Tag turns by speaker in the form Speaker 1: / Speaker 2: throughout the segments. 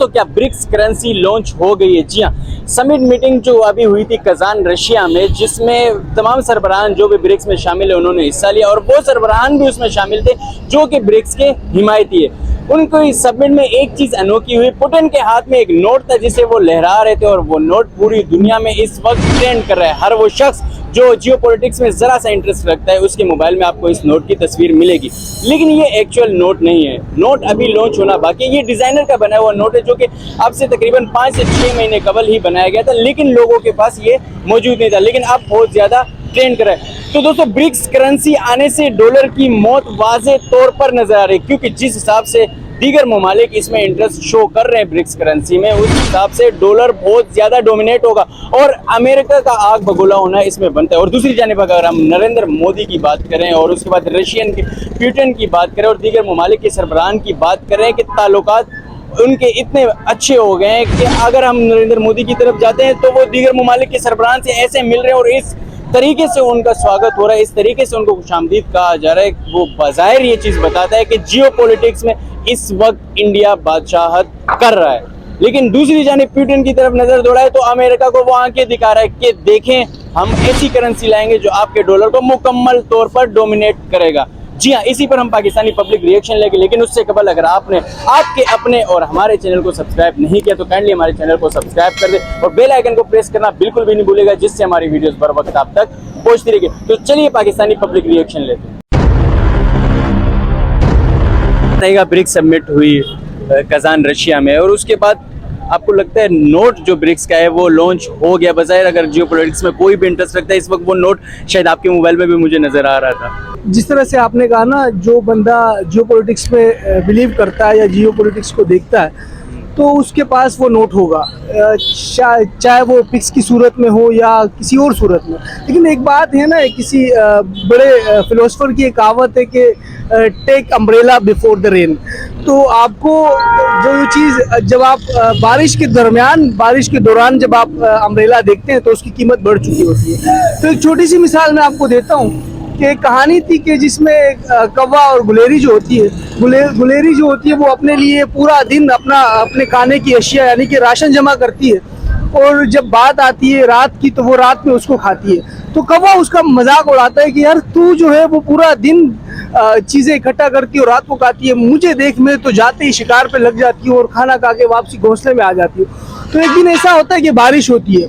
Speaker 1: दोस्तों, क्या BRICS currency launch हो गई है? जी हाँ, समिट मीटिंग जो अभी हुई थी कजान रशिया में, जिसमें तमाम सरबराहान जो भी ब्रिक्स में शामिल है उन्होंने हिस्सा लिया और वो सरबराहान भी उसमें शामिल थे जो कि ब्रिक्स के हिमायती है। उनको इस समिट में एक चीज अनोखी हुई, पुतिन के हाथ में एक नोट था जिसे वो लहरा रहे थे और वो नोट पूरी दुनिया में इस वक्त ट्रेंड कर रहा है। हर वो शख्स जो जियोपॉलिटिक्स में जरा सा इंटरेस्ट रखता है उसके मोबाइल में आपको इस नोट की तस्वीर मिलेगी, लेकिन ये एक्चुअल नोट नहीं है। नोट अभी लॉन्च होना बाकी है। ये डिजाइनर का बना हुआ नोट है जो कि अब से तकरीबन 5 से 6 महीने कबल ही बनाया गया था, लेकिन लोगों के पास ये मौजूद नहीं था, लेकिन अब बहुत ज्यादा ट्रेंड कर रहा है। तो दोस्तों, ब्रिक्स करेंसी आने से डॉलर की मौत वाज़े तौर पर नजर आ रही है, क्योंकि जिस हिसाब से दीगर ममालिक इसमें इंटरेस्ट शो कर रहे हैं ब्रिक्स करेंसी में, उस हिसाब से डॉलर बहुत ज्यादा डोमिनेट होगा और अमेरिका का आग बगोला होना इसमें बनता है। और दूसरी जानिब अगर हम नरेंद्र मोदी की बात करें और उसके बाद रशियन की पुतिन की बात करें और दीगर ममालिक के सरबराहान की बात करें कि ताल्लुकात उनके इतने अच्छे हो गए हैं कि अगर हम नरेंद्र मोदी की तरफ जाते हैं तो वो दीगर ममालिक के सरबराहान से ऐसे मिल रहे हैं और इस तरीके से उनका स्वागत हो रहा है, इस तरीके से उनको खुशामदीद कहा जा रहा है। वो बाज़ाहिर ये चीज़ बताता है कि जियोपॉलिटिक्स में इस वक्त इंडिया बादशाहत कर रहा है। लेकिन दूसरी जानिब पुतिन की तरफ नजर दौड़ाए तो अमेरिका को वो आंखें दिखा रहा है कि देखें, हम ऐसी करेंसी लाएंगे जो आपके डॉलर को मुकम्मल तौर पर डोमिनेट करेगा। जी हाँ, इसी पर हम पाकिस्तानी पब्लिक रिएक्शन लेंगे, लेकिन उससे कबल अगर आपने आपके अपने और हमारे चैनल को सब्सक्राइब नहीं किया तो काइंडली हमारे चैनल को सब्सक्राइब कर दे और बेल आइकन को प्रेस करना बिल्कुल भी नहीं भूलेगा, जिससे हमारी वीडियोस बर वक्त आप तक पहुंचती रहेगी। तो चलिए पाकिस्तानी पब्लिक रिएक्शन लेते हैं। ब्रिक्स समिट हुई कजान रशिया में और उसके बाद आपको लगता है नोट जो ब्रिक्स का है वो लॉन्च हो गया? बजाय अगर जियोपॉलिटिक्स में कोई भी इंटरेस्ट रखता है इस वक्त वो नोट शायद आपके मोबाइल में भी मुझे नजर आ रहा था।
Speaker 2: जिस तरह से आपने कहा ना, जो बंदा जियोपॉलिटिक्स में बिलीव करता है या जियोपॉलिटिक्स को देखता है तो उसके पास वो नोट होगा, चाहे वो पिक्स की सूरत में हो या किसी और सूरत में। लेकिन एक बात है ना, किसी बड़े फिलोसफर की एक कहावत है कि take umbrella before the rain. तो आपको जो चीज़, जब आप बारिश के दौरान जब आप अम्ब्रेला देखते हैं तो उसकी कीमत बढ़ चुकी होती है। तो एक छोटी सी मिसाल मैं आपको देता हूँ कि एक कहानी थी कि जिसमें कौवा और गुलेरी जो होती है, गुलेरी जो होती है वो अपने लिए पूरा दिन अपने खाने की अशिया यानी कि राशन जमा करती है और जब बात आती है रात की तो वो रात में उसको खाती है। तो कौवा उसका मजाक उड़ाता है कि यार तू जो है वो पूरा दिन चीज़ें इकट्ठा करती है और रात को खाती है, मुझे देख, मैं तो जाते ही शिकार पे लग जाती हूँ और खाना खा के वापसी घोंसले में आ जाती हूँ। तो एक दिन ऐसा होता है कि बारिश होती है,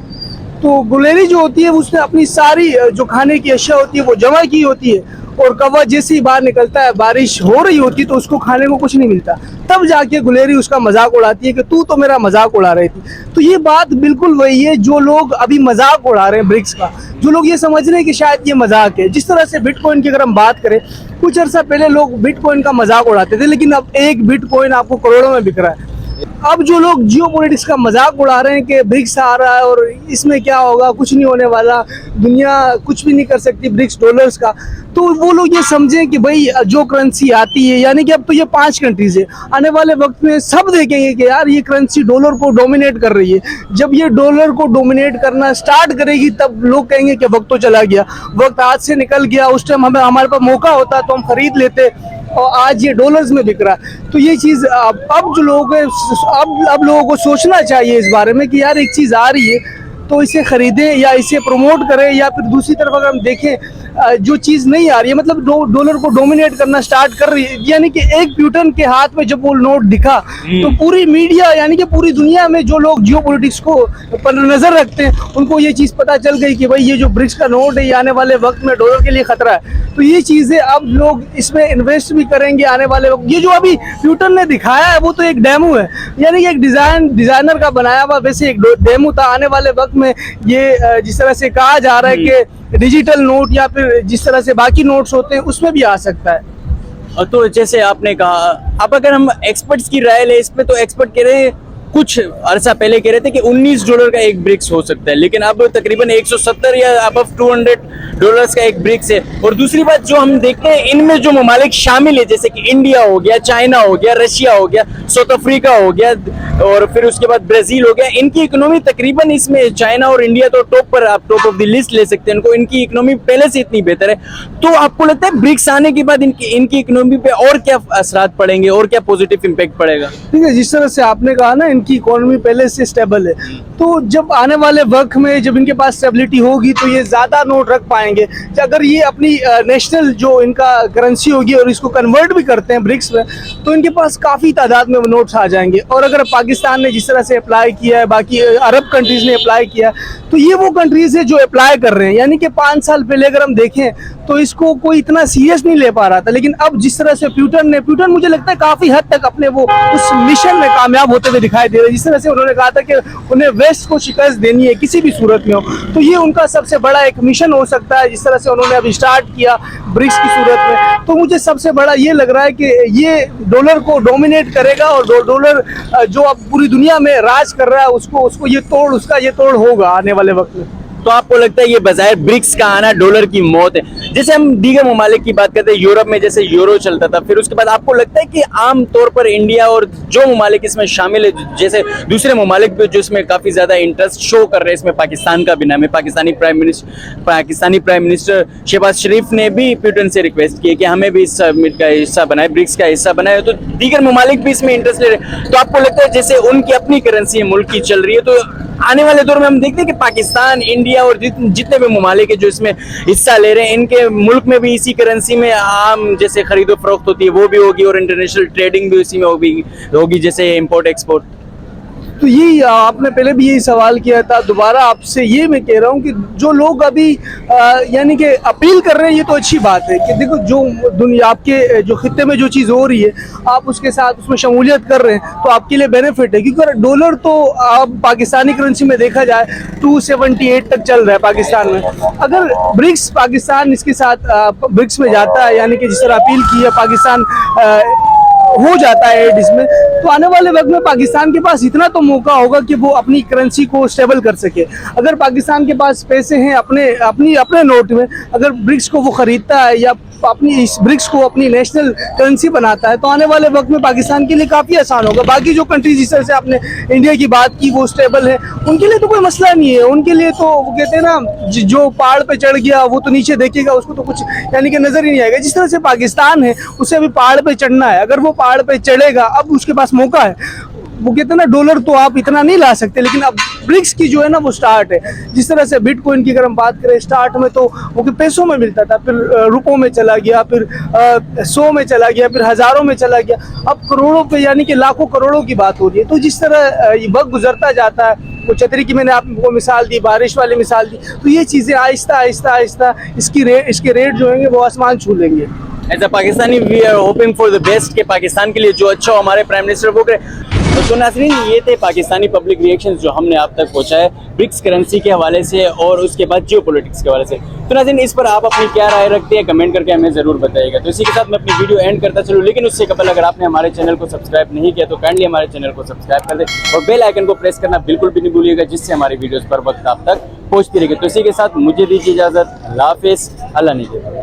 Speaker 2: तो गुलेरी जो होती है उसने अपनी सारी जो खाने की अशिया होती है वो जमा की होती है और कौवा जैसे ही बाहर निकलता है, बारिश हो रही होती है तो उसको खाने को कुछ नहीं मिलता। तब जाके गुलेरी उसका मजाक उड़ाती है कि तू तो मेरा मजाक उड़ा रही थी। तो ये बात बिल्कुल वही है जो लोग अभी मजाक उड़ा रहे हैं ब्रिक्स का, जो लोग ये समझ रहे हैं कि शायद ये मजाक है। जिस तरह से बिटकॉइन की अगर हम बात करें, कुछ अर्सा पहले लोग बिटकॉइन का मजाक उड़ाते थे, लेकिन अब एक बिटकॉइन आपको करोड़ों में बिक रहा है। अब जो लोग जियोपॉलिटिक्स का मजाक उड़ा रहे हैं कि ब्रिक्स आ रहा है और इसमें क्या होगा, कुछ नहीं होने वाला, दुनिया कुछ भी नहीं कर सकती ब्रिक्स डॉलर्स का, तो वो लोग ये समझें कि भाई जो करेंसी आती है, यानी कि अब तो ये 5 कंट्रीज है, आने वाले वक्त में सब देखेंगे कि यार ये करेंसी डॉलर को डोमिनेट कर रही है। जब ये डॉलर को डोमिनेट करना स्टार्ट करेगी तब लोग कहेंगे कि वक्त तो चला गया, वक्त हाथ से निकल गया, उस टाइम हमारे पास मौका होता तो हम खरीद लेते और आज ये डॉलर्स में बिक रहा है। तो ये चीज़ अब जो लोग हैं, अब लोगों को सोचना चाहिए इस बारे में कि यार एक चीज़ आ रही है तो इसे खरीदें या इसे प्रमोट करें, या फिर दूसरी तरफ अगर हम देखें जो चीज़ नहीं आ रही है, मतलब डॉलर को डोमिनेट करना स्टार्ट कर रही है, यानी कि एक पुतिन के हाथ में जब वो नोट दिखा तो पूरी मीडिया यानी कि पूरी दुनिया में जो लोग जियोपॉलिटिक्स को पर नज़र रखते हैं उनको ये चीज़ पता चल गई कि भाई ये जो ब्रिक्स का नोट है ये आने वाले वक्त में डॉलर के लिए खतरा है। तो ये चीज़ें अब लोग इसमें इन्वेस्ट भी करेंगे आने वाले वक्त। ये जो अभी पुतिन ने दिखाया है वो तो एक डेमो है, यानी कि एक डिज़ाइनर का बनाया हुआ वैसे एक डेमो था। आने वाले वक्त में ये जिस तरह से कहा जा रहा है कि डिजिटल नोट या फिर जिस तरह से बाकी नोट्स होते हैं उसमें भी आ सकता है।
Speaker 1: तो जैसे आपने कहा, अब अगर हम एक्सपर्ट्स की राय ले इसमें, तो एक्सपर्ट कह रहे हैं, कुछ अरसा पहले कह रहे थे कि 19 डॉलर का एक ब्रिक्स हो सकता है, लेकिन अब तकरीबन 170 या अबव 200 डॉलर्स का एक ब्रिक्स है। और दूसरी बात जो हम देखते हैं, इनमें जो ममालिक शामिल है जैसे कि इंडिया हो गया, चाइना हो गया, रशिया हो गया, साउथ अफ्रीका हो गया और फिर उसके बाद ब्राजील हो गया, इनकी इकोनॉमी तकरीबन, इसमें चाइना और इंडिया तो टॉप पर, आप टॉप ऑफ द लिस्ट ले सकते हैं इनको, इनकी इकोनॉमी पहले से इतनी बेहतर है। तो आपको लगता है ब्रिक्स आने के बाद इनकी इकोनॉमी पे और क्या असरात पड़ेंगे और क्या पॉजिटिव इंपैक्ट पड़ेगा?
Speaker 2: ठीक है, जिस तरह से आपने कहा ना इनकी इकोनॉमी पहले से स्टेबल है। तो जब आने वाले वक्त में जब इनके पास स्टेबिलिटी होगी तो ये ज़्यादा नोट रख पाएंगे। अगर ये अपनी नेशनल जो इनका करेंसी होगी और इसको कन्वर्ट भी करते हैं ब्रिक्स में, तो इनके पास काफ़ी तादाद में नोट्स आ जाएंगे। और अगर पाकिस्तान ने जिस तरह से अप्लाई किया है, बाकी अरब कंट्रीज़ ने अप्लाई किया है, तो ये वो कंट्रीज़ है जो अप्लाई कर रहे हैं। यानी कि 5 साल पहले अगर हम देखें तो इसको कोई इतना सीरियस नहीं ले पा रहा था, लेकिन अब जिस तरह से प्यूटन मुझे लगता है काफ़ी हद तक अपने वो उस मिशन में कामयाब होते हुए दिखाई दे रहे हैं। जिस तरह से उन्होंने कहा था कि उन्हें वेस्ट को शिकस्त देनी है किसी भी सूरत में हो, तो ये उनका सबसे बड़ा एक मिशन हो सकता है। जिस तरह से उन्होंने अभी स्टार्ट किया ब्रिक्स की सूरत में, तो मुझे सबसे बड़ा ये लग रहा है कि ये डॉलर को डोमिनेट करेगा और डॉलर जो अब पूरी दुनिया में राज कर रहा है उसको ये तोड़ होगा आने वाले वक्त में।
Speaker 1: तो आपको लगता है ये बजाय ब्रिक्स का आना डॉलर की मौत है? जैसे हम दीगर ममालिक की बात करते हैं, यूरोप में जैसे यूरो चलता था, फिर उसके बाद आपको लगता है कि आम तौर पर इंडिया और जो ममालिक इसमें शामिल है, जैसे दूसरे ममालिक भी जो इसमें काफ़ी ज़्यादा इंटरेस्ट शो कर रहे हैं, इसमें पाकिस्तान का भी नाम है। पाकिस्तानी प्राइम मिनिस्टर शहबाज शरीफ ने भी प्यूटन से रिक्वेस्ट की कि हमें भी इस समिट का हिस्सा बनाए, ब्रिक्स का हिस्सा बनाए, तो दीगर ममालिक भी इसमें इंटरेस्ट ले रहे हैं। तो आपको लगता है जैसे उनकी अपनी करेंसी है, मुल्क की चल रही है, तो आने वाले दौर में हम देखते हैं कि पाकिस्तान, इंडिया और जितने भी ममालिक है जो इसमें हिस्सा ले रहे हैं, इनके मुल्क में भी इसी करेंसी में आम जैसे खरीदो फरोख्त होती है वो भी होगी और इंटरनेशनल ट्रेडिंग भी इसी में होगी जैसे इंपोर्ट एक्सपोर्ट।
Speaker 2: तो यही आपने पहले भी यही सवाल किया था, दोबारा आपसे ये मैं कह रहा हूँ कि जो लोग अभी यानी कि अपील कर रहे हैं, ये तो अच्छी बात है कि देखो जो दुनिया आपके जो खित्ते में जो चीज़ हो रही है आप उसके साथ उसमें शमूलियत कर रहे हैं, तो आपके लिए बेनिफिट है। क्योंकि डॉलर तो आप पाकिस्तानी करेंसी में देखा जाए 278 तक चल रहा है पाकिस्तान में। अगर ब्रिक्स पाकिस्तान इसके साथ ब्रिक्स में जाता है, यानी कि जिस तरह अपील की है पाकिस्तान हो जाता है एड इसमें, तो आने वाले वक्त में पाकिस्तान के पास इतना तो मौका होगा कि वो अपनी करेंसी को स्टेबल कर सके। अगर पाकिस्तान के पास पैसे हैं अपने नोट में, अगर ब्रिक्स को वो खरीदता है या अपनी इस ब्रिक्स को अपनी नेशनल करेंसी बनाता है, तो आने वाले वक्त में पाकिस्तान के लिए काफ़ी आसान होगा। बाकी जो कंट्रीज जिस तरह से आपने इंडिया की बात की वो स्टेबल है, उनके लिए तो कोई मसला नहीं है। उनके लिए तो वो कहते हैं ना जो पहाड़ पे चढ़ गया वो तो नीचे देखेगा, उसको तो कुछ यानी कि नज़र ही नहीं आएगा। जिस तरह से पाकिस्तान है उसे अभी पहाड़ पे चढ़ना है, अगर वो पहाड़ पे चढ़ेगा अब उसके पास मौका है। वो कहते हैं ना डॉलर तो आप इतना नहीं ला सकते, लेकिन अब ब्रिक्स की जो है ना वो स्टार्ट है। जिस तरह से बिटकॉइन की अगर हम बात करें, स्टार्ट में तो वो पैसों में मिलता था, फिर रुपयों में चला गया, फिर 100 में चला गया, फिर हज़ारों में चला गया, अब करोड़ों पे यानी कि लाखों करोड़ों की बात हो रही है। तो जिस तरह वक्त गुजरता जाता है, वो छतरी की मैंने आपको मिसाल दी, बारिश वाली मिसाल दी, तो ये चीज़ें आहिस्ता आहिस्ता इसके रेट जो होंगे वो आसमान छू लेंगे।
Speaker 1: As a Pakistani we are hoping for the best, के पाकिस्तान के लिए जो अच्छा हो हमारे प्राइम मिनिस्टर वो करे। तो नाज़रीन, ये थे पाकिस्तानी पब्लिक रिएक्शंस जो हमने आप तक पहुंचाए ब्रिक्स करेंसी के हवाले से और उसके बाद जियो पॉलिटिक्स के हवाले से। तो नाज़रीन, इस पर आप अपनी क्या राय रखते हैं कमेंट करके हमें ज़रूर बताइएगा। तो इसी के साथ मैं अपनी वीडियो एंड करता चलूँ, लेकिन उससे कबल अगर आपने हमारे चैनल को सब्सक्राइब नहीं किया तो काइंडली हमारे चैनल को सब्सक्राइब कर दें और बेल आइकन को प्रेस करना बिल्कुल भी नहीं भूलिएगा, जिससे हमारी वीडियोज़ पर वक्त आप तक पहुँचती रहेगी। तो इसी के साथ मुझे दीजिए इजाज़त। अल्लाह हाफिज़, अल्लाह नहीं।